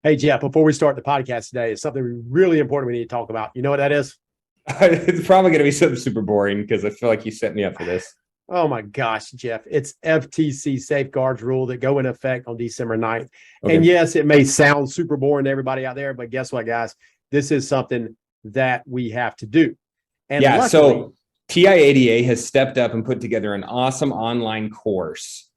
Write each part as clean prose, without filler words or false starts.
Hey, Jeff, before we start the podcast today, it's something really important we need to talk about. You know what that is? It's probably going to be something super boring because I feel like you set me up for this. Oh my gosh, Jeff. It's FTC Safeguards Rule that go into effect on December 9th. Okay. And yes, it may sound super boring to everybody out there, but guess what, guys? This is something that we have to do. And Yeah, luckily, so TIADA has stepped up and put together an awesome online course.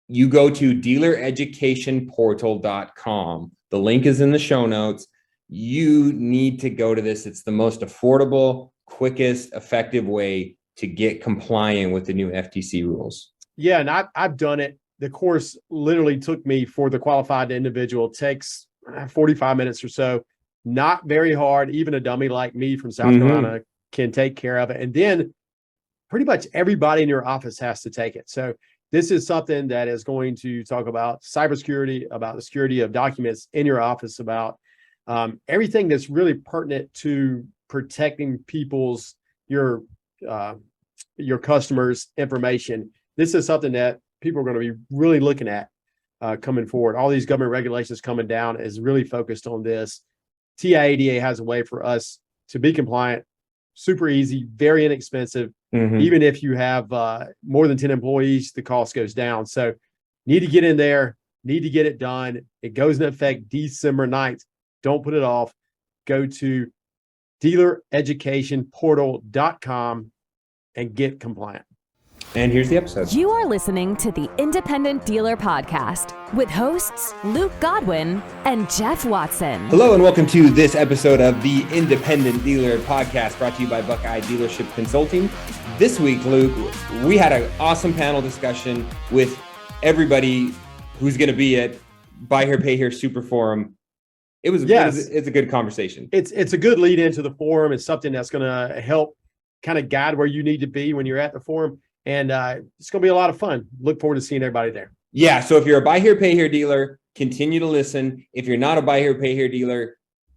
You go to dealereducationportal.com. The link is in the show notes. You need to go to this. It's the most affordable, quickest, effective way to get compliant with the new FTC rules. yeah, and I've done it. The course literally took me for the qualified individual. It takes 45 minutes or so. Not very hard. Even a dummy like me from South Carolina can take care of it. And then pretty much everybody in your office has to take it. So this is something that is going to talk about cybersecurity, about the security of documents in your office, about everything that's really pertinent to protecting your customers' information. This is something that people are going to be really looking at coming forward. All these government regulations coming down is really focused on this. TIADA has a way for us to be compliant, super easy, very inexpensive. Even if you have more than 10 employees, the cost goes down. So need to get in there, need to get it done. It goes into effect December 9th. Don't put it off. Go to dealereducationportal.com and get compliant. And here's the episode. You are listening to the Independent Dealer Podcast with hosts Luke Godwin and Jeff Watson. Hello and welcome to this episode of the Independent Dealer Podcast, brought to you by Buckeye Dealership Consulting. This week, Luke, we had an awesome panel discussion with everybody who's going to be at Buy Here, Pay Here Super Forum. It's a good conversation. It's a good lead into the forum. It's something that's going to help kind of guide where you need to be when you're at the forum. And it's going to be a lot of fun. Look forward to seeing everybody there. Yeah. So if you're a Buy Here, Pay Here dealer, continue to listen. If you're not a Buy Here, Pay Here dealer,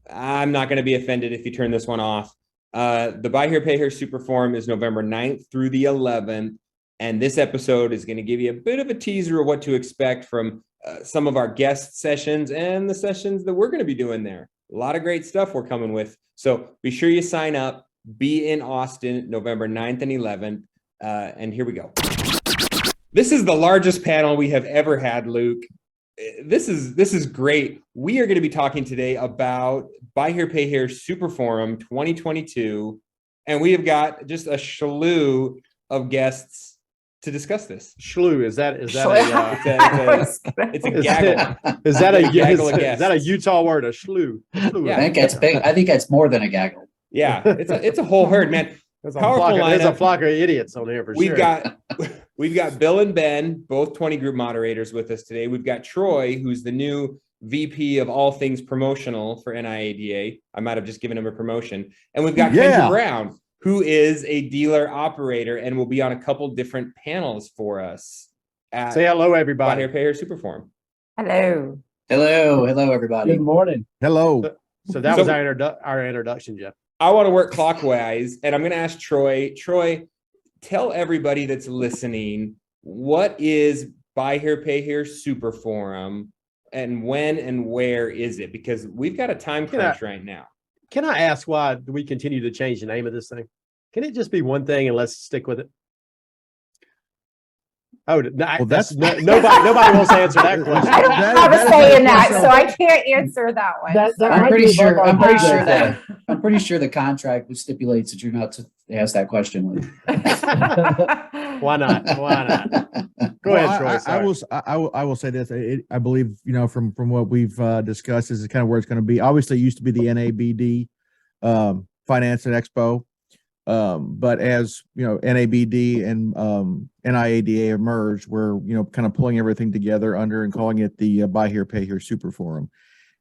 I'm not going to be offended if you turn this one off. The Buy Here, Pay Here Super Forum is November 9th through the 11th. And this episode is going to give you a bit of a teaser of what to expect from some of our guest sessions and the sessions that we're going to be doing there. A lot of great stuff we're coming with. So be sure you sign up. Be in Austin, November 9th and 11th. And here we go. This is the largest panel we have ever had, Luke. This is great. We are going to be talking today about Buy Here, Pay Here Super Forum 2022. And we have got just a slew of guests to discuss this. Slew, is that it's a gaggle. Is that a Utah word? A slew. Yeah. I think that's more than a gaggle. Yeah, it's a whole herd, man. There's a flock of idiots on here for sure. We've got Bill and Ben, both 20 group moderators with us today. We've got Troy, who's the new VP of all things promotional for NIADA. I might have just given him a promotion. And we've got Kendra Brown, who is a dealer operator and will be on a couple different panels for us. Say hello, everybody. Buy Here, Pay Here Super Forum. Hello, everybody. Good morning. Hello. So that was our introduction, Jeff. I want to work clockwise, and I'm going to ask Troy. Troy, tell everybody that's listening, what is Buy Here, Pay Here Super Forum, and when and where is it? Because we've got a time crunch right now. Can I ask why we continue to change the name of this thing? Can it just be one thing and let's stick with it? Oh, nobody wants to answer that question. I was saying that, so I can't answer that one. I'm pretty sure the contract stipulates that you're not to ask that question. Why not? Go ahead, Troy. I will say this. I believe, from what we've discussed, is kind of where it's going to be. Obviously, it used to be the NABD Finance and Expo. But as NABD and NIADA emerged, we're kind of pulling everything together under and calling it the Buy Here, Pay Here Super Forum,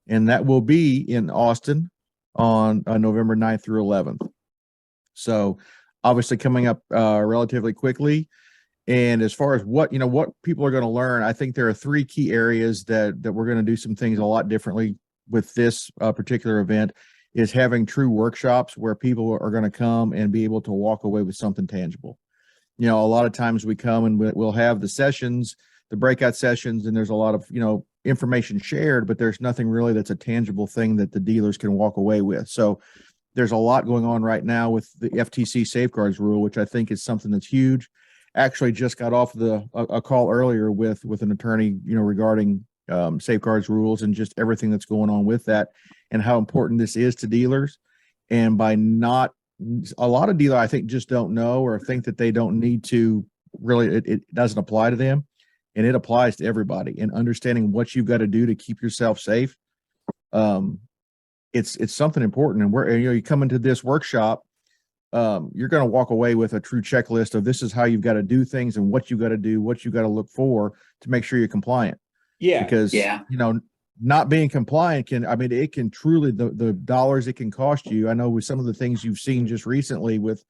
and that will be in Austin on November 9th through 11th. So obviously coming up relatively quickly. And as far as what people are going to learn, I think there are three key areas that we're going to do some things a lot differently with this particular event. Is having true workshops where people are going to come and be able to walk away with something tangible. A lot of times we come and we'll have the sessions, the breakout sessions, and there's a lot of, information shared, but there's nothing really that's a tangible thing that the dealers can walk away with. So there's a lot going on right now with the FTC Safeguards Rule, which I think is something that's huge. Actually just got off a call earlier with an attorney, regarding safeguards rules and just everything that's going on with that and how important this is to dealers. And by not, a lot of dealers, I think, just don't know or think that they don't need to really, it doesn't apply to them. And it applies to everybody, and understanding what you've got to do to keep yourself safe. It's something important. And you come into this workshop, you're going to walk away with a true checklist of this is how you've got to do things and what you got to do, what you got to look for to make sure you're compliant. Yeah. Because, not being compliant it can truly, the dollars it can cost you. I know with some of the things you've seen just recently with,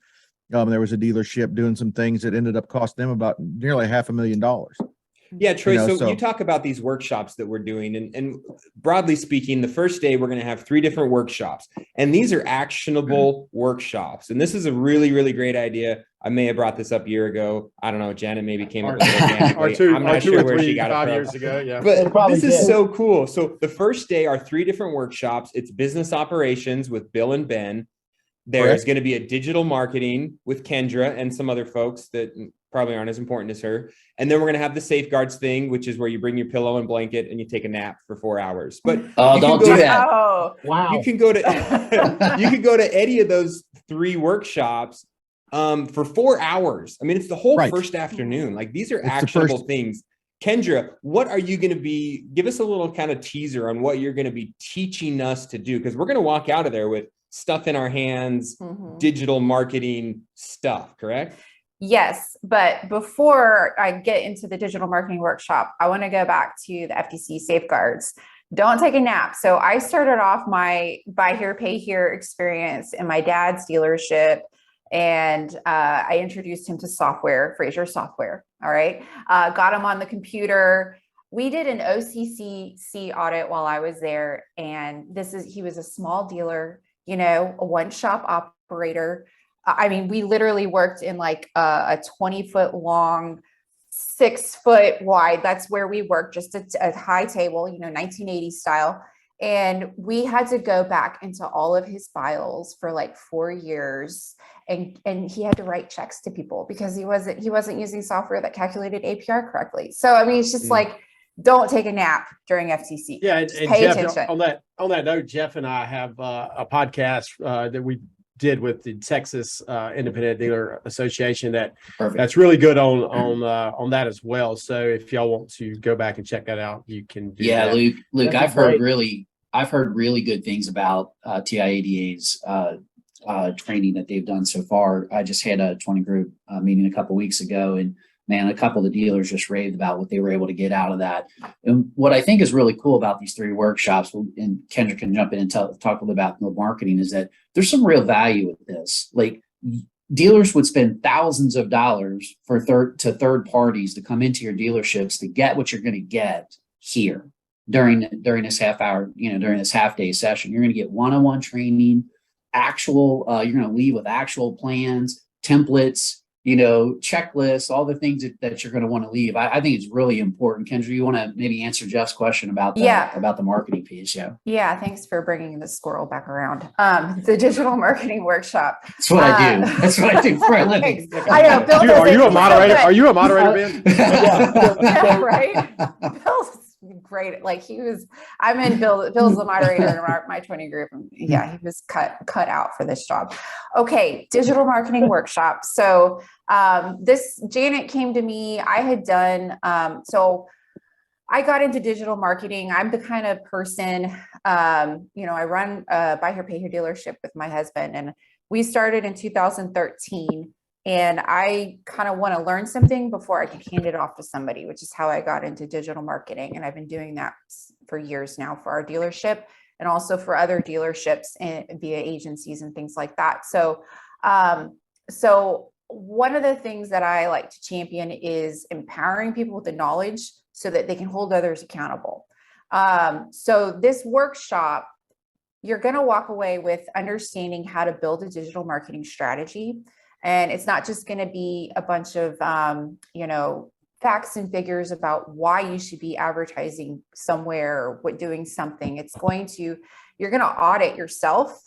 there was a dealership doing some things that ended up costing them about nearly $500,000. Yeah, Troy. So you talk about these workshops that we're doing, and broadly speaking, the first day we're going to have 3 different workshops, and these are actionable workshops. And this is a really, really great idea. I may have brought this up a year ago. I don't know. Janet maybe came up with it organically. I'm not sure where she got it from. 5 years ago. Yeah. But this is so cool. So the first day are 3 different workshops. It's business operations with Bill and Ben. There's going to be a digital marketing with Kendra and some other folks that probably aren't as important as her. And then we're going to have the safeguards thing, which is where you bring your pillow and blanket and you take a nap for 4 hours. But don't do that. Oh, Wow. you can go to any of those 3 workshops for 4 hours. I mean, it's the whole first afternoon. Like, these are actionable things. Kendra, what are you going to be? Give us a little kind of teaser on what you're going to be teaching us to do, because we're going to walk out of there with stuff in our hands, digital marketing stuff, correct? yes. But before I get into the digital marketing workshop, I want to go back to the FTC safeguards. Don't take a nap. So I started off my buy here, pay here experience in my dad's dealership. And I introduced him to software, Fraser software. All right. Got him on the computer. We did an OCC audit while I was there. And he was a small dealer, a one-shop operator. I mean, we literally worked in like a 20-foot long, 6-foot wide. That's where we worked, just a high table, 1980s style. And we had to go back into all of his files for like 4 years. And he had to write checks to people because he wasn't using software that calculated APR correctly. So, I mean, it's just like, don't take a nap during FTC. Yeah. And pay Jeff, attention. on that note, Jeff and I have a podcast that we did with the Texas Independent Dealer Association that's really good on that as well. So if y'all want to go back and check that out, you can do that. Luke, I've heard really good things about TIADA's training that they've done so far. I just had a 20 group meeting a couple of weeks ago, and man, a couple of the dealers just raved about what they were able to get out of that. And what I think is really cool about these 3 workshops, and Kendra can jump in and talk a little about the marketing, is that there's some real value with this. Like, dealers would spend thousands of dollars for third parties to come into your dealerships to get what you're going to get here during this half hour, during this half day session. You're going to get one-on-one training, you're going to leave with actual plans, templates, checklists, all the things that you're going to want to leave. I think it's really important. Kendra, you want to maybe answer Jeff's question about the marketing piece? Yeah. Thanks for bringing the squirrel back around. The digital marketing workshop. That's what I do. That's what I do for a living. I know. Bill Are you a moderator? Are you a moderator, Ben? Yeah, right. Bill's great. Like, I'm in Bill's the moderator in my 20 group. And yeah, he was cut out for this job. Okay. Digital marketing workshop. So, Janet came to me. I had done, so I got into digital marketing. I'm the kind of person, I run a buy here, pay here dealership with my husband, and we started in 2013. And I kind of want to learn something before I can hand it off to somebody, which is how I got into digital marketing. And I've been doing that for years now for our dealership and also for other dealerships via agencies and things like that. So, one of the things that I like to champion is empowering people with the knowledge so that they can hold others accountable. So this workshop, you're going to walk away with understanding how to build a digital marketing strategy. And it's not just going to be a bunch of, facts and figures about why you should be advertising somewhere or what doing something. You're going to audit yourself,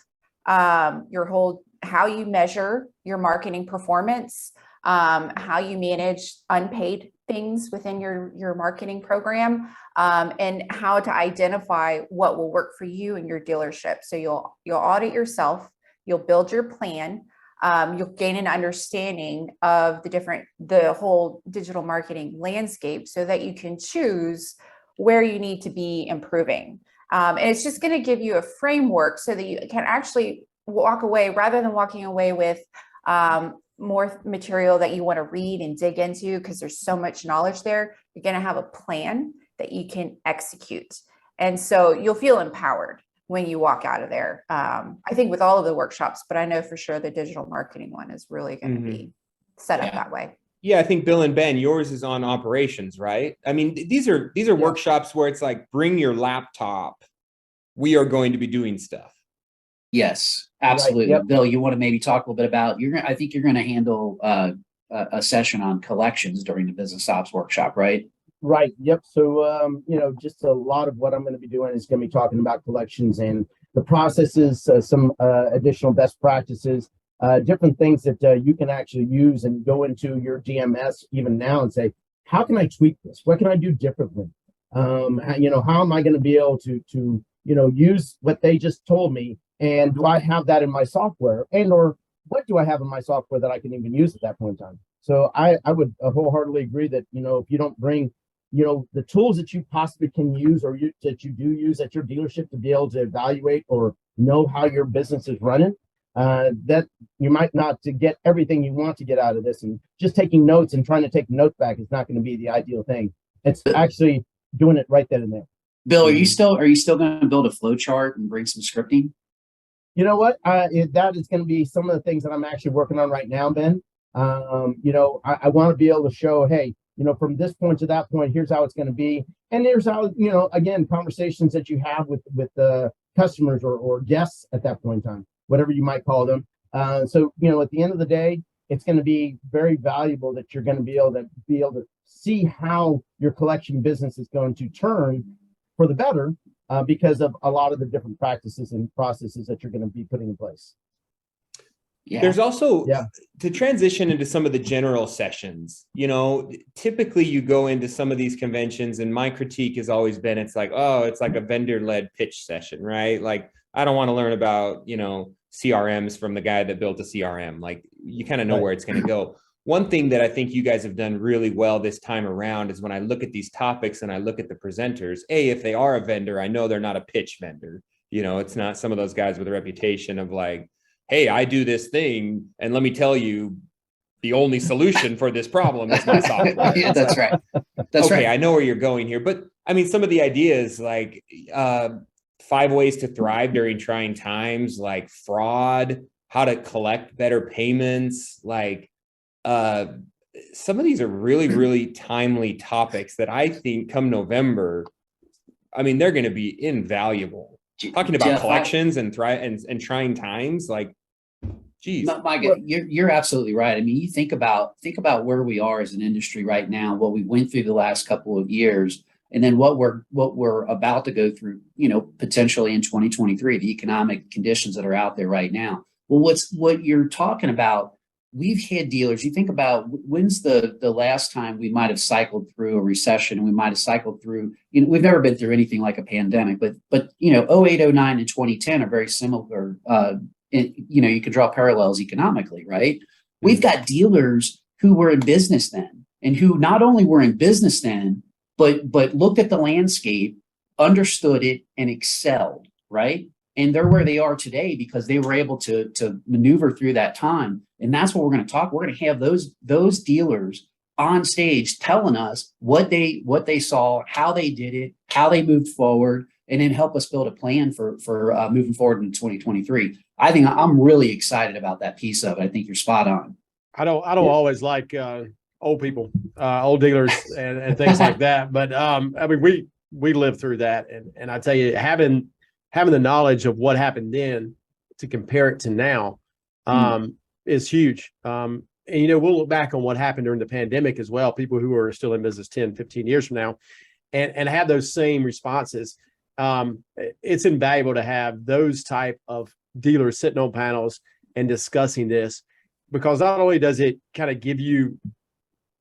your whole, how you measure your marketing performance, how you manage unpaid things within your marketing program, and how to identify what will work for you and your dealership. So you'll audit yourself, you'll build your plan, you'll gain an understanding of the whole digital marketing landscape so that you can choose where you need to be improving. And it's just going to give you a framework so that you can actually walk away, rather than walking away with more material that you want to read and dig into, because there's so much knowledge there. You're going to have a plan that you can execute. And so you'll feel empowered when you walk out of there. I think with all of the workshops, but I know for sure the digital marketing one is really going to be set up that way. Yeah, I think Bill and Ben, yours is on operations, right? I mean, these are workshops where it's like, bring your laptop. We are going to be doing stuff. Yes, absolutely. Right, yep. Bill, you want to maybe talk a little bit about, I think you're going to handle a session on collections during the business ops workshop, right? Right. Yep. So, just a lot of what I'm going to be doing is going to be talking about collections and the processes, some additional best practices, different things that you can actually use and go into your DMS even now and say, how can I tweak this? What can I do differently? How am I going to be able to use what they just told me? And do I have that in my software, or what do I have in my software that I can even use at that point in time? So I would wholeheartedly agree that, if you don't bring, the tools that you possibly can use or that you do use at your dealership to be able to evaluate or know how your business is running, that you might not to get everything you want to get out of this. And just taking notes and trying to take notes back is not going to be the ideal thing. It's actually doing it right then and there. Bill, are you still going to build a flow chart and bring some scripting? You know what? That is going to be some of the things that I'm actually working on right now, Ben. I want to be able to show, hey, from this point to that point, here's how it's going to be. And here's how, again, conversations that you have with customers or guests at that point in time, whatever you might call them. So, at the end of the day, it's going to be very valuable that you're going to be able to see how your collection business is going to turn for the better. Because of a lot of the different practices and processes that you're going to be putting in place. Yeah. There's also, to transition into some of the general sessions, typically you go into some of these conventions and my critique has always been, it's like, oh, it's like a vendor-led pitch session, right? Like, I don't want to learn about, CRMs from the guy that built a CRM. Like, you kind of know where it's going to go. One thing that I think you guys have done really well this time around is when I look at these topics and I look at the presenters, if they are a vendor, I know they're not a pitch vendor. It's not some of those guys with a reputation of like, hey, I do this thing. And let me tell you, the only solution for this problem is my software. Yeah, that's right. That's right. I know where you're going here. But I mean, some of the ideas like 5 ways to thrive during trying times, like fraud, how to collect better payments, like, some of these are really, really timely topics that I think come November, I mean, they're going to be invaluable. Talking about Jeff, collections and trying times, like, geez. Mike, you're absolutely right. I mean, you think about where we are as an industry right now, what we went through the last couple of years, and then what we're about to go through, potentially in 2023, the economic conditions that are out there right now. Well, what you're talking about, we've had dealers, you think about when's the last time we might have cycled through a recession, and we might have cycled through, we've never been through anything like a pandemic, but 08, 09 and 2010 are very similar. You could draw parallels economically, right? We've got dealers who were in business then and who not only were in business then, but looked at the landscape, understood it and excelled, right? And they're where they are today because they were able to maneuver through that time. And that's what we're going to talk. We're going to have those dealers on stage telling us what they saw, how they did it, how they moved forward, and then help us build a plan for moving forward in 2023. I think I'm really excited about that piece of it. I think you're spot on. I don't always like old people, old dealers and things like that. But I mean, we lived through that. And I tell you, having the knowledge of what happened then to compare it to now is huge. And and, we'll look back on what happened during the pandemic as well, people who are still in business 10, 15 years from now, and have those same responses. It's invaluable to have those type of dealers sitting on panels and discussing this, because not only does it kind of give you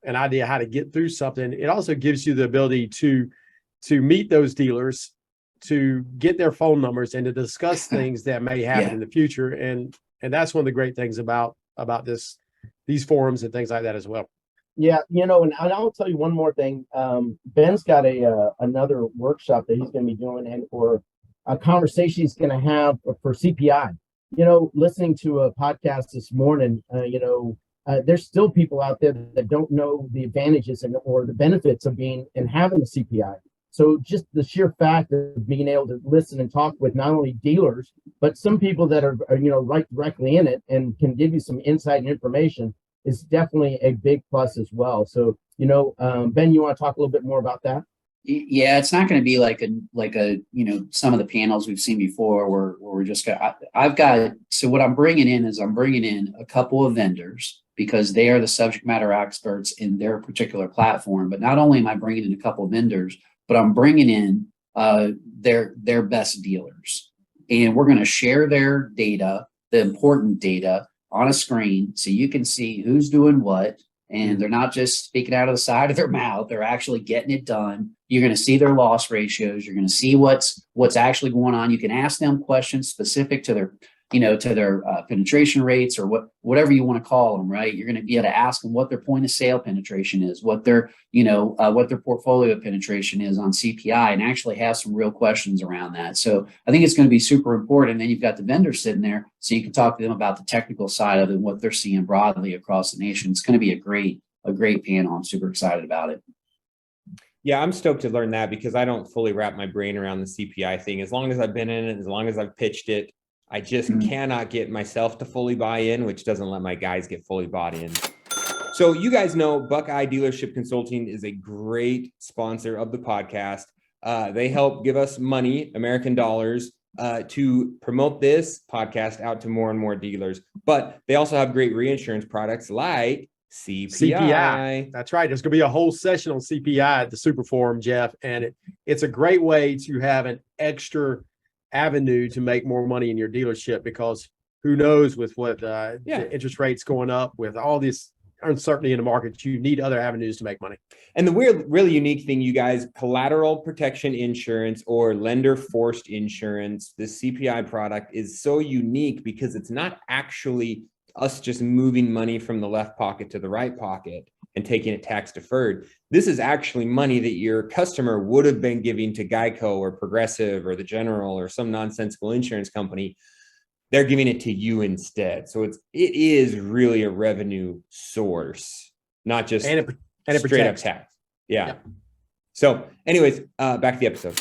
an idea how to get through something, it also gives you the ability to meet those dealers, to get their phone numbers, and to discuss things that may happen in the future. And that's one of the great things about these forums and things like that as well. Yeah, and I'll tell you one more thing. Ben's got another workshop that he's going to be doing, and for a conversation he's going to have for CPI. Listening to a podcast this morning, there's still people out there that don't know the advantages or the benefits of having the CPI. So just the sheer fact of being able to listen and talk with not only dealers, but some people that are right directly in it and can give you some insight and information is definitely a big plus as well. So, Ben, you want to talk a little bit more about that? Yeah, it's not going to be like a some of the panels we've seen before where we're just so what I'm bringing in a couple of vendors, because they are the subject matter experts in their particular platform. But not only am I bringing in a couple of vendors, but I'm bringing in their best dealers, and we're going to share their data, the important data, on a screen so you can see who's doing what. And they're not just speaking out of the side of their mouth. They're actually getting it done. You're going to see their loss ratios. You're going to see what's actually going on. You can ask them questions specific to their penetration rates, or whatever you want to call them, right? You're going to be able to ask them what their point of sale penetration is, what their portfolio penetration is on CPI, and actually have some real questions around that. So I think it's going to be super important. And then you've got the vendors sitting there, so you can talk to them about the technical side of it and what they're seeing broadly across the nation. It's going to be a great panel. I'm super excited about it. Yeah, I'm stoked to learn that, because I don't fully wrap my brain around the CPI thing. As long as I've been in it, as long as I've pitched it, I just cannot get myself to fully buy in, which doesn't let my guys get fully bought in. So you guys know Buckeye Dealership Consulting is a great sponsor of the podcast. They help give us money, American dollars, to promote this podcast out to more and more dealers. But they also have great reinsurance products like CPI. That's right. There's going to be a whole session on CPI at the Super Forum, Jeff. And it's a great way to have an extra avenue to make more money in your dealership, because who knows, with what the interest rates going up, with all this uncertainty in the market, you need other avenues to make money. And the really unique thing, you guys, collateral protection insurance or lender forced insurance, this CPI product is so unique because it's not actually us just moving money from the left pocket to the right pocket and taking it tax deferred. This is actually money that your customer would have been giving to Geico or Progressive or the General or some nonsensical insurance company. They're giving it to you instead. So it is really a revenue source, not just and it straight up tax. Yeah. So anyways, back to the episode.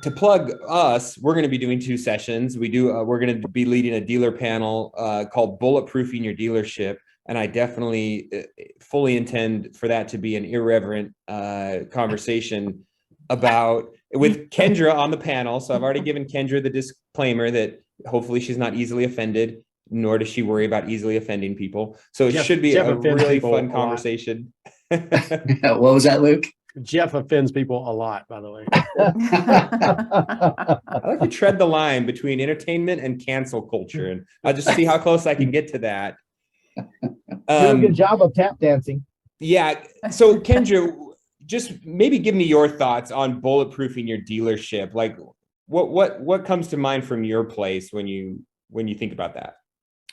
To plug us, we're going to be doing 2 sessions. We're going to be leading a dealer panel called Bulletproofing Your Dealership. And I definitely fully intend for that to be an irreverent conversation with Kendra on the panel. So I've already given Kendra the disclaimer that hopefully she's not easily offended, nor does she worry about easily offending people. So it should be a really fun conversation. What was that, Luke? Jeff offends people a lot, by the way. I like to tread the line between entertainment and cancel culture, and I'll just see how close I can get to that. Do a good job of tap dancing. Yeah. So Kendra, just maybe give me your thoughts on bulletproofing your dealership. Like what comes to mind from your place when you think about that?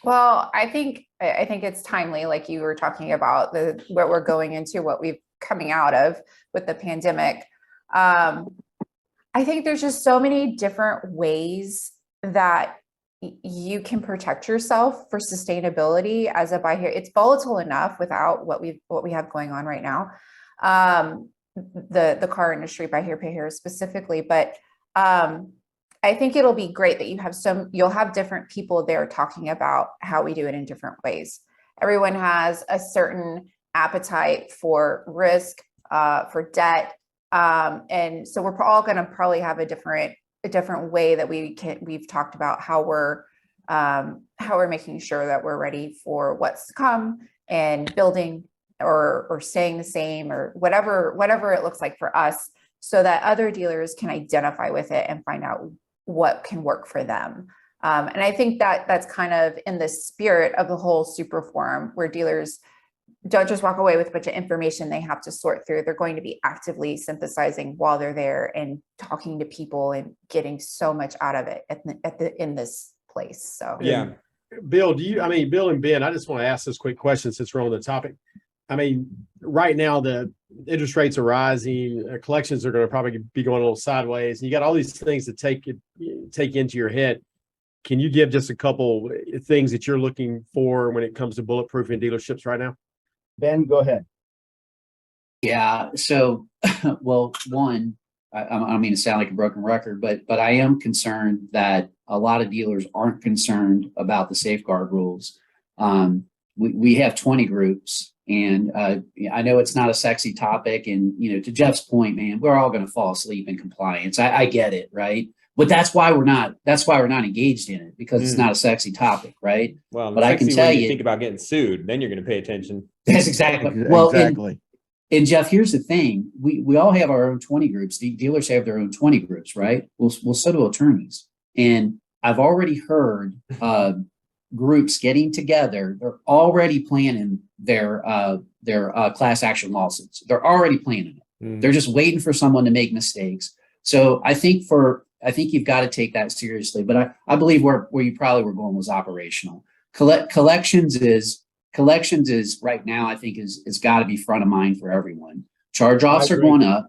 Well, I think it's timely, like you were talking about what we're going into, what we've coming out of with the pandemic. I think there's just so many different ways that you can protect yourself for sustainability as a buy here. It's volatile enough without what we have going on right now. The car industry, buy here, pay here specifically, but I think it'll be great that you'll have different people there talking about how we do it in different ways. Everyone has a certain appetite for risk, for debt. And so we're all going to probably have a different way that we've talked about how we're how we're making sure that we're ready for what's to come and building or staying the same or whatever it looks like for us, so that other dealers can identify with it and find out what can work for them. And I think that that's kind of in the spirit of the whole super forum, where dealers don't just walk away with a bunch of information they have to sort through. They're going to be actively synthesizing while they're there and talking to people and getting so much out of it in this place. So Yeah. Bill, Bill and Ben, I just want to ask this quick question since we're on the topic. I mean, right now the interest rates are rising, collections are going to probably be going a little sideways, and you got all these things to take into your head. Can you give just a couple things that you're looking for when it comes to bulletproofing dealerships right now? Ben, go ahead. Yeah. So, well, one, I don't mean to sound like a broken record, but I am concerned that a lot of dealers aren't concerned about the safeguard rules. We have 20 groups, and I know it's not a sexy topic. And, to Jeff's point, man, we're all going to fall asleep in compliance. I get it. Right. But that's why we're not engaged in it, because it's not a sexy topic. Right. Well, but I can tell you, think about getting sued, then you're going to pay attention. That's exactly. Well, exactly. And Jeff, here's the thing. We all have our own 20 groups. The dealers have their own 20 groups, right? Well, so do attorneys. And I've already heard groups getting together. They're already planning their class action lawsuits. They're already planning it. They're just waiting for someone to make mistakes. So I think you've got to take that seriously. But I believe where you probably were going was operational. Collections is right now, I think is got to be front of mind for everyone. Charge-offs are going up.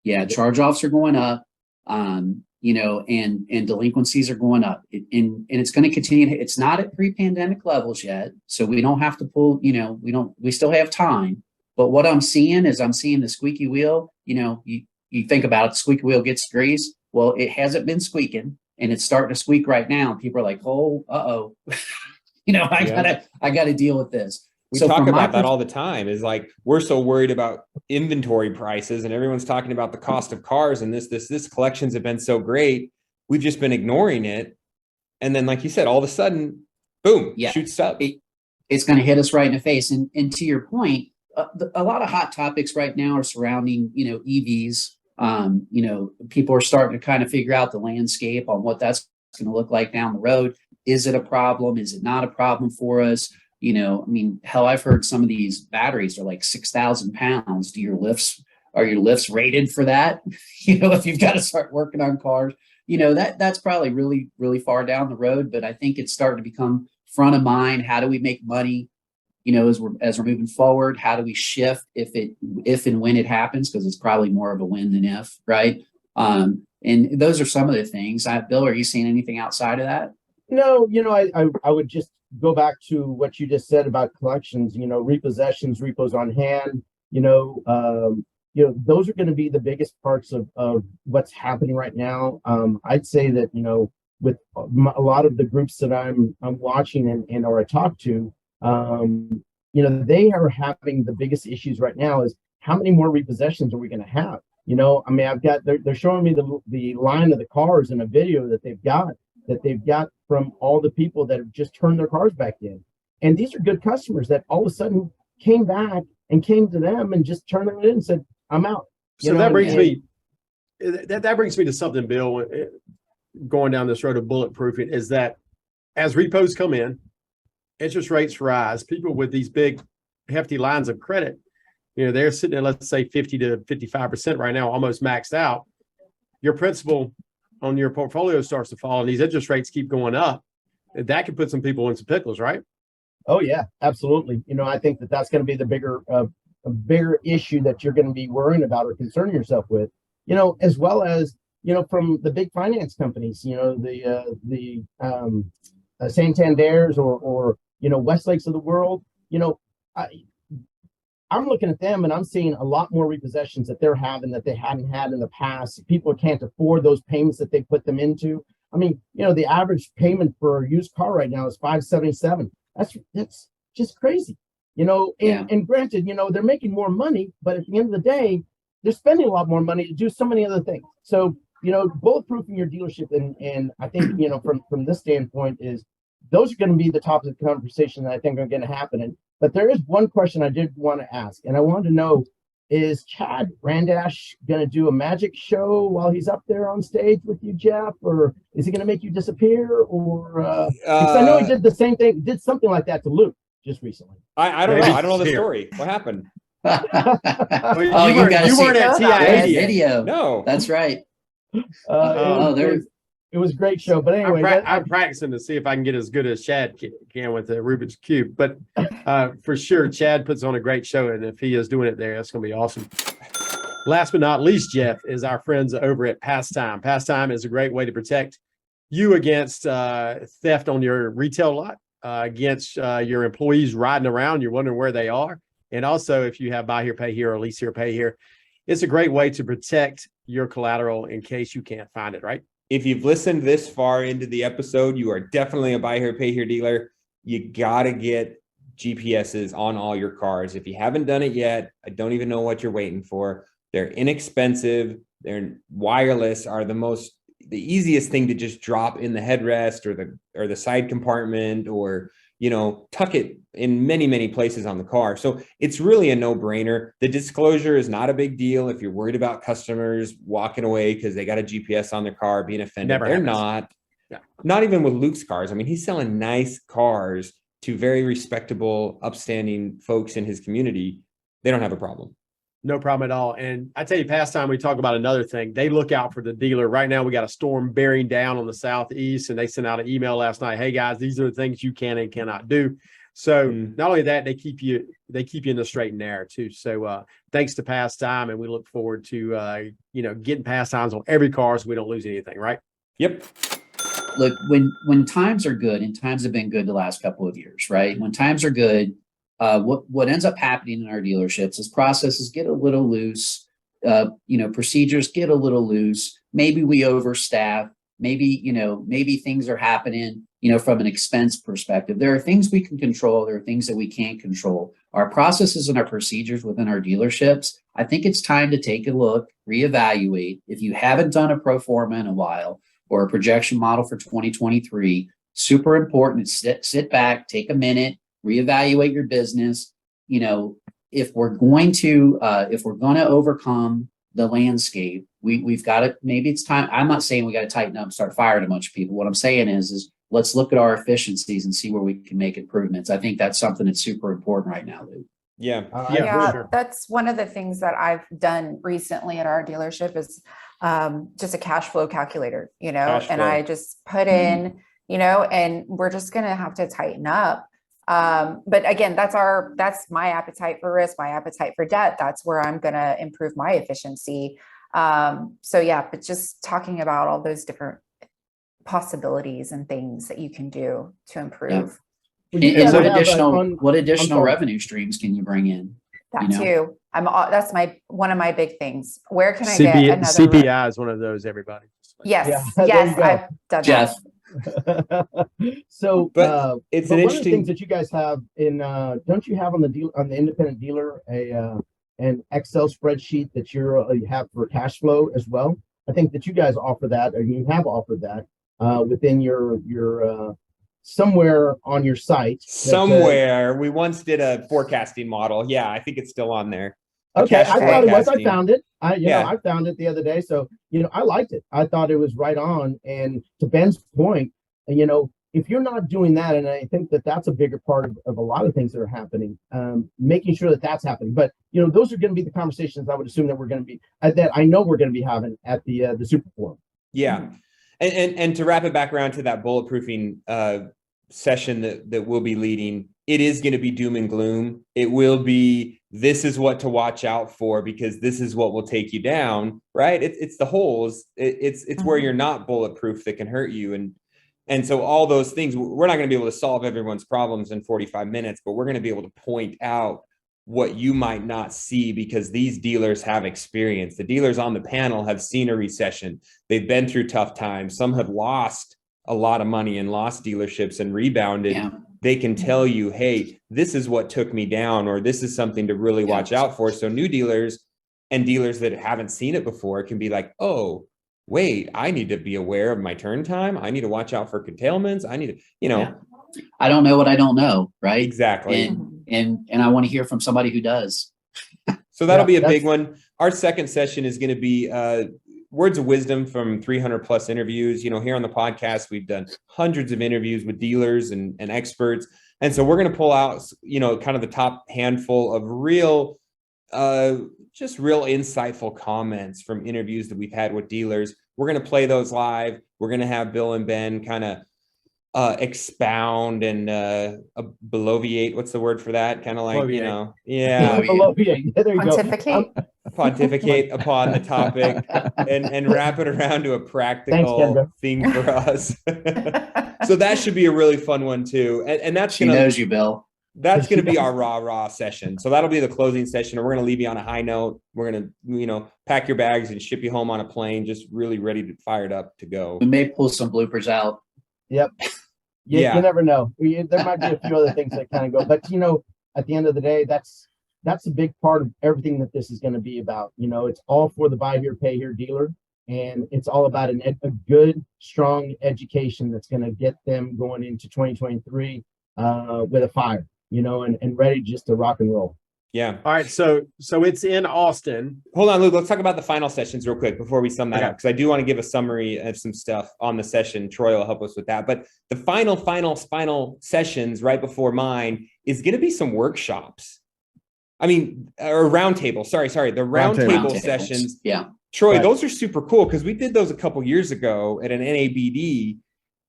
Yeah, charge-offs are going up. And delinquencies are going up. And it's going to continue. It's not at pre-pandemic levels yet, so we don't have to pull. We still have time. But what I'm seeing the squeaky wheel. You think about it, the squeaky wheel gets grease. Well, it hasn't been squeaking, and it's starting to squeak right now. People are like, oh, I gotta deal with this. We talk about that all the time, is like, we're so worried about inventory prices, and everyone's talking about the cost of cars, and this collections have been so great. We've just been ignoring it. And then, like you said, all of a sudden, boom, shoots up. It's going to hit us right in the face. And to your point, a lot of hot topics right now are surrounding, EVs. People are starting to kind of figure out the landscape on what that's going to look like down the road. Is it a problem? Is it not a problem for us? Hell, I've heard some of these batteries are like 6,000 pounds. Are your lifts rated for that? If you've got to start working on cars, that's probably really, really far down the road. But I think it's starting to become front of mind. How do we make money? As we're moving forward, how do we shift if and when it happens? Because it's probably more of a when than if, right? And those are some of the things. Bill, are you seeing anything outside of that? No, I would just go back to what you just said about collections. Repossessions, repos on hand. Those are going to be the biggest parts of what's happening right now. I'd say that with a lot of the groups that I'm watching and or I talk to. They are having the biggest issues right now is how many more repossessions are we going to have? They're showing me the line of the cars in a video that they've got from all the people that have just turned their cars back in. And these are good customers that all of a sudden came back and came to them and just turned them in and said, I'm out. That brings me to something, Bill, going down this road of bulletproofing, is that as repos come in, interest rates rise, people with these big hefty lines of credit, they're sitting at, let's say 50 to 55% right now, almost maxed out. Your principal on your portfolio starts to fall and these interest rates keep going up. That could put some people in some pickles, right? Oh yeah, absolutely. I think that's going to be the bigger issue that you're going to be worrying about or concerning yourself with, as well as, from the big finance companies, the Santanders or Westlakes of the world. I'm looking at them and I'm seeing a lot more repossessions that they're having that they hadn't had in the past. People can't afford those payments that they put them into. The average payment for a used car right now is $577. That's just crazy, and granted, they're making more money, but at the end of the day, they're spending a lot more money to do so many other things. So, bulletproofing your dealership. And I think, from this standpoint is those are going to be the topics of conversation that I think are going to happen. But there is one question I did want to ask, and I wanted to know, is Chad Randash going to do a magic show while he's up there on stage with you, Jeff, or is he going to make you disappear? Or because I know he did the same thing, did something like that to Luke just recently. I don't know. I don't know the story. What happened? Oh, you weren't at TIA video. No, that's right. It was a great show. But anyway, I'm practicing to see if I can get as good as Chad can with the Rubik's Cube. But for sure, Chad puts on a great show. And if he is doing it there, that's going to be awesome. Last but not least, Jeff, is our friends over at Pastime. Pastime is a great way to protect you against theft on your retail lot, against your employees riding around. You're wondering where they are. And also, if you have buy here, pay here, or lease here, pay here, it's a great way to protect your collateral in case you can't find it, right? If you've listened this far into the episode, you are definitely a buy here, pay here dealer. You got to get GPSs on all your cars. If you haven't done it yet, I don't even know what you're waiting for. They're inexpensive. They're wireless, are the easiest thing to just drop in the headrest or the side compartment, or tuck it in many, many places on the car. So it's really a no-brainer. The disclosure is not a big deal if you're worried about customers walking away because they got a GPS on their car, being offended. They're not. Yeah. Not even with Luke's cars. I mean, he's selling nice cars to very respectable, upstanding folks in his community. They don't have a problem. No problem at all. And I tell you, past time we talk about another thing. They look out for the dealer. Right now, we got a storm bearing down on the southeast, and they sent out an email last night. Hey guys, these are the things you can and cannot do. So not only that, they keep you in the straight and narrow too. So thanks to Pastime, and we look forward to getting Pastimes on every car so we don't lose anything. Right? Yep. Look, when times are good, and times have been good the last couple of years, right? When times are good, what ends up happening in our dealerships is processes get a little loose, procedures get a little loose. Maybe we overstaff. Maybe things are happening, from an expense perspective. There are things we can control. There are things that we can't control. Our processes and our procedures within our dealerships, I think it's time to take a look, reevaluate. If you haven't done a pro forma in a while or a projection model for 2023, super important. Sit back, take a minute, reevaluate your business. If we're going to overcome the landscape, we've got to, maybe it's time. I'm not saying we got to tighten up and start firing a bunch of people. What I'm saying is let's look at our efficiencies and see where we can make improvements. I think that's something that's super important right now, Luke. Yeah. For sure. That's one of the things that I've done recently at our dealership is just a cash flow calculator, I just put in, and we're just going to have to tighten up. But again, that's my appetite for risk, my appetite for debt. That's where I'm going to improve my efficiency. But just talking about all those different possibilities and things that you can do to improve. Yeah. And what additional revenue streams can you bring in? That too. That's one of my big things. Where can I get another CPI is one of those, everybody. Yes. Yes. I've done Jeff. That. So, it's one an of the things that you guys have in, don't you have on the independent dealer an Excel spreadsheet that you have for cash flow as well? I think that you guys offer that, or you have offered that within your somewhere on your site. We once did a forecasting model. Yeah, I think it's still on there. Okay, I thought it was. I found it. I found it the other day. So, I liked it. I thought it was right on. And to Ben's point, if you're not doing that, and I think that that's a bigger part of a lot of things that are happening, making sure that that's happening. But, those are going to be the conversations I would assume that we're going to be, that I know we're going to be having at the Super Forum. Yeah. And to wrap it back around to that bulletproofing session that we'll be leading, it is going to be doom and gloom. It will be, this is what to watch out for because this is what will take you down, right? It's the holes. It's where you're not bulletproof that can hurt you. And so all those things, we're not going to be able to solve everyone's problems in 45 minutes, but we're going to be able to point out what you might not see because these dealers have experience. The dealers on the panel have seen a recession. They've been through tough times. Some have lost a lot of money and lost dealerships and rebounded. Yeah. They can tell you, hey, this is what took me down, or this is something to really watch out for. So new dealers and dealers that haven't seen it before can be like, oh, wait, I need to be aware of my turn time. I need to watch out for curtailments. I need to, I don't know what I don't know, right? Exactly. And I want to hear from somebody who does. So that'll be a that's- big one. Our second session is going to be words of wisdom from 300 plus interviews. You know, here on the podcast, we've done hundreds of interviews with dealers and experts. And so we're going to pull out, you know, kind of the top handful of real, just real insightful comments from interviews that we've had with dealers. We're going to play those live. We're going to have Bill and Ben kind of expound and bloviate. What's the word for that? Kind of like, you know, yeah. Bloviate. There you go. Pontificate. Pontificate upon the topic and wrap it around to a practical Kendra. thing for us. So that should be a really fun one too. And that's She knows you, Bill. that's going to be our raw session. So that'll be the closing session. And we're going to leave you on a high note. We're going to, you know, pack your bags and ship you home on a plane, just really ready to fired up to go. We may pull some bloopers out. Yep. Yeah. You never know. There might be a few other things that kind of go, but you know, at the end of the day, that's a big part of everything that this is going to be about. You know, it's all for the buy here, pay here dealer. And it's all about a good, strong education that's going to get them going into 2023 with a fire, you know, and ready just to rock and roll. Yeah. All right. So it's in Austin. Hold on, Luke. Let's talk about the final sessions real quick before we sum that up, because I do want to give a summary of some stuff on the session. Troy will help us with that. But the final sessions right before mine is going to be some workshops. I mean, or roundtable. Sorry. The roundtable sessions. Yeah. Troy, Right. those are super cool because we did those a couple years ago at an NABD,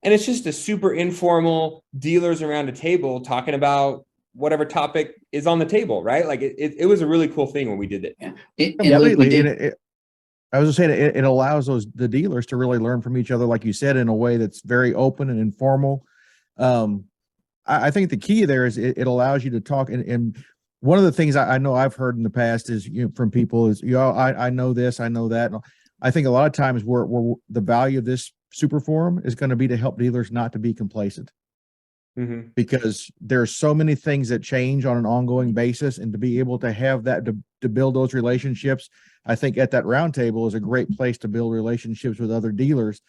and it's just a super informal dealers around a table talking about whatever topic is on the table, right? Like it was a really cool thing when we did it. Yeah. Completely. I was just saying it allows the dealers to really learn from each other, like you said, in a way that's very open and informal. I think the key there is it allows you to talk. And one of the things I know I've heard in the past is, you know, from people is, you know, I know this, I know that. And I think a lot of times where the value of this super forum is going to be to help dealers not to be complacent. Mm-hmm. Because there's so many things that change on an ongoing basis, and to be able to have that to build those relationships, I think at that roundtable is a great place to build relationships with other dealers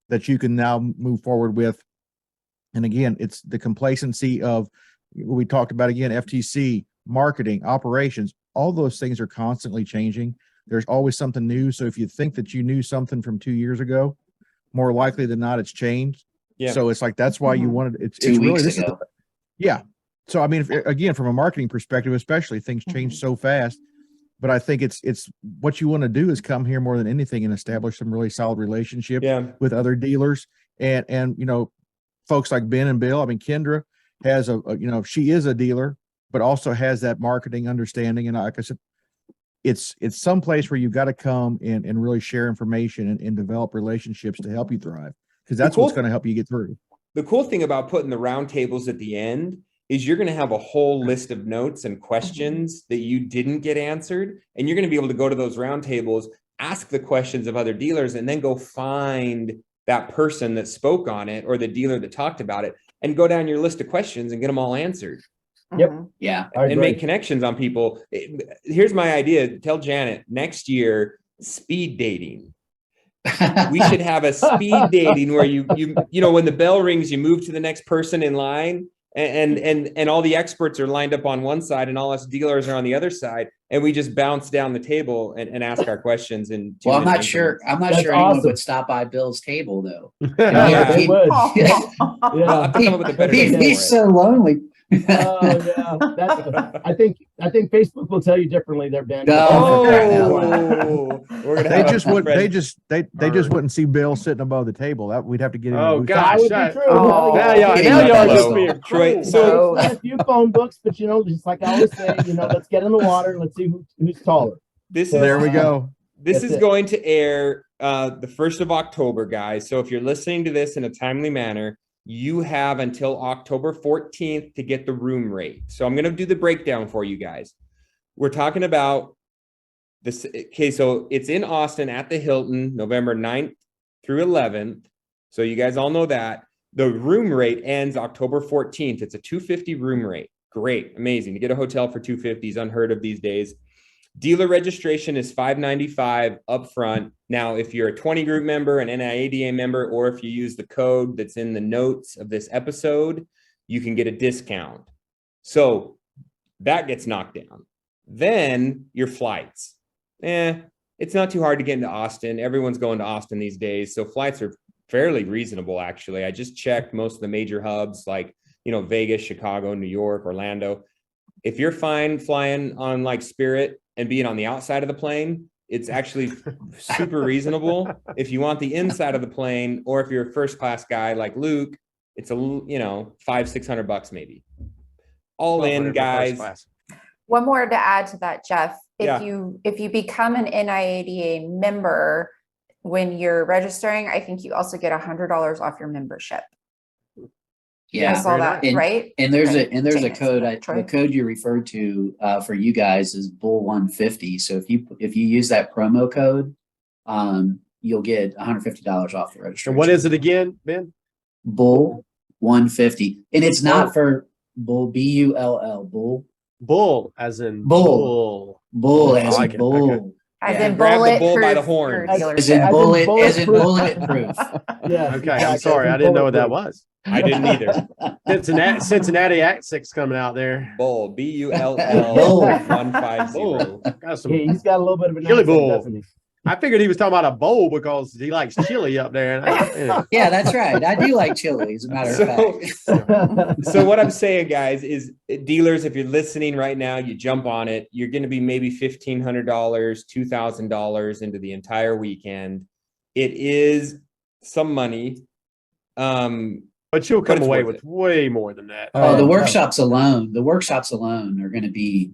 that you can now move forward with. And again, it's the complacency of what we talked about again, FTC, marketing, operations, all those things are constantly changing. There's always something new. So if you think that you knew something from 2 years ago, more likely than not, it's changed. Yeah. So it's like, that's why you wanted it's 2 really weeks this ago. yeah. So I mean, again, from a marketing perspective, especially, things change so fast. But I think it's what you want to do is come here more than anything and establish some really solid relationships with other dealers and you know, folks like Ben and Bill. I mean, Kendra has you know, she is a dealer, but also has that marketing understanding. And like I said, it's some place where you've got to come and really share information and develop relationships to help you thrive, because that's what's going to help you get through. The cool thing about putting the roundtables at the end is you're going to have a whole list of notes and questions that you didn't get answered. And you're going to be able to go to those roundtables, ask the questions of other dealers, and then go find that person that spoke on it or the dealer that talked about it and go down your list of questions and get them all answered. Yep. Yeah. And make connections on people. Here's my idea. Tell Janet next year, speed dating. We should have a speed dating where you know, when the bell rings, you move to the next person in line, and all the experts are lined up on one side and all us dealers are on the other side, and we just bounce down the table and ask our questions. And well, I'm not sure That's anyone awesome. would stop by Bill's table though. Yeah. They would. Well, I have to come up with a better name for He's it. so lonely. Oh yeah, I think Facebook will tell you differently there, Ben. Oh, we're gonna They have just a would. friend- They just wouldn't see Bill sitting above the table. That we'd have to get him. Oh, in. gosh. That would be true. Oh. Now y'all Hello. just being Troy, cruel. so- A few phone books, but you know, just like I always say, you know, let's get in the water and let's see who's taller. This is There we go. This That's is it. going to air the 1st of October, guys. So if you're listening to this in a timely manner, you have until October 14th to get the room rate. So I'm going to do the breakdown for you guys. We're talking about this. Okay, so it's in Austin at the Hilton, November 9th through 11th. So you guys all know that. The room rate ends October 14th. It's a $250 room rate. Great, amazing. To get a hotel for $250 is unheard of these days. Dealer registration is $595 upfront. Now, if you're a 20 group member, an NIADA member, or if you use the code that's in the notes of this episode, you can get a discount. So that gets knocked down. Then your flights. It's not too hard to get into Austin. Everyone's going to Austin these days. So flights are fairly reasonable, actually. I just checked most of the major hubs like, Vegas, Chicago, New York, Orlando. If you're fine flying on like Spirit and being on the outside of the plane, it's actually super reasonable. If you want the inside of the plane, or if you're a first class guy like Luke, it's $500-$600 maybe. All in, guys. One more to add to that, Jeff. Yeah. If you become an NIADA member when you're registering, I think you also get $100 off your membership. Yeah, I saw that, right? And there's a code. The code you referred to for you guys is Bull 150. So if you use that promo code, you'll get $150 off the registration. And what is it again, Ben? Bull 150, and it's not for Bull, BULL, Bull. Bull, as in bull. Bull, as in bull. Okay. As in grab the bull by the bulletproof horns. As in bulletproof. Yeah. Okay, I'm sorry, I didn't know what that was. I didn't either. Cincinnati Accent's coming out there. Bull, BULL Bull. 150. Got some, Yeah, he's got a little bit of an Chili accent, bull. doesn't he? I figured he was talking about a bowl because he likes chili up there. Yeah, that's right. I do like chili, as a matter of fact. So what I'm saying, guys, is dealers, if you're listening right now, you jump on it. You're going to be maybe $1,500, $2,000 into the entire weekend. It is some money. But you'll come away with way more than that. Oh, the workshops alone are going to be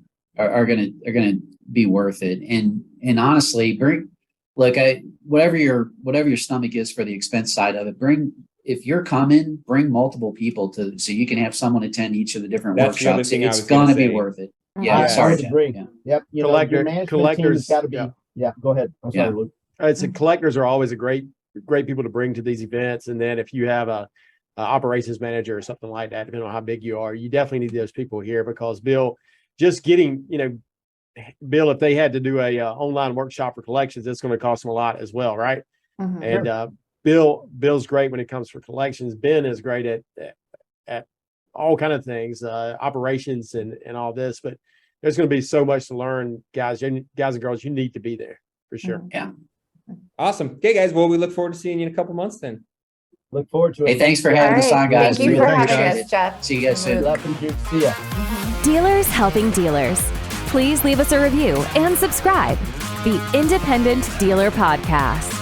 worth it. And honestly, whatever your stomach is for the expense side of it, if you're coming, bring multiple people so you can have someone attend each of the different workshops. It's going to be worth it. Yeah, sorry. Agree. Yep. Your management team has got to be. Yeah. Go ahead. I'm sorry, Luke. It's collectors are always a great people to bring to these events. And then if you have a operations manager or something like that, depending on how big you are, you definitely need those people here, because Bill, just getting, Bill, if they had to do a online workshop for collections, it's going to cost them a lot as well, right? Mhm. And Bill's great when it comes for collections. Ben is great at all kind of things, operations and all this. But there's going to be so much to learn, guys and girls. You need to be there for sure. Yeah. Awesome. Okay, guys. Well, we look forward to seeing you in a couple months then. Look forward to it. Hey, thanks for having us on, guys. Thank you for having appreciate us, it. Jeff. See you guys soon. Love and juice. See ya. Dealers helping dealers. Please leave us a review and subscribe. The Independent Dealer Podcast.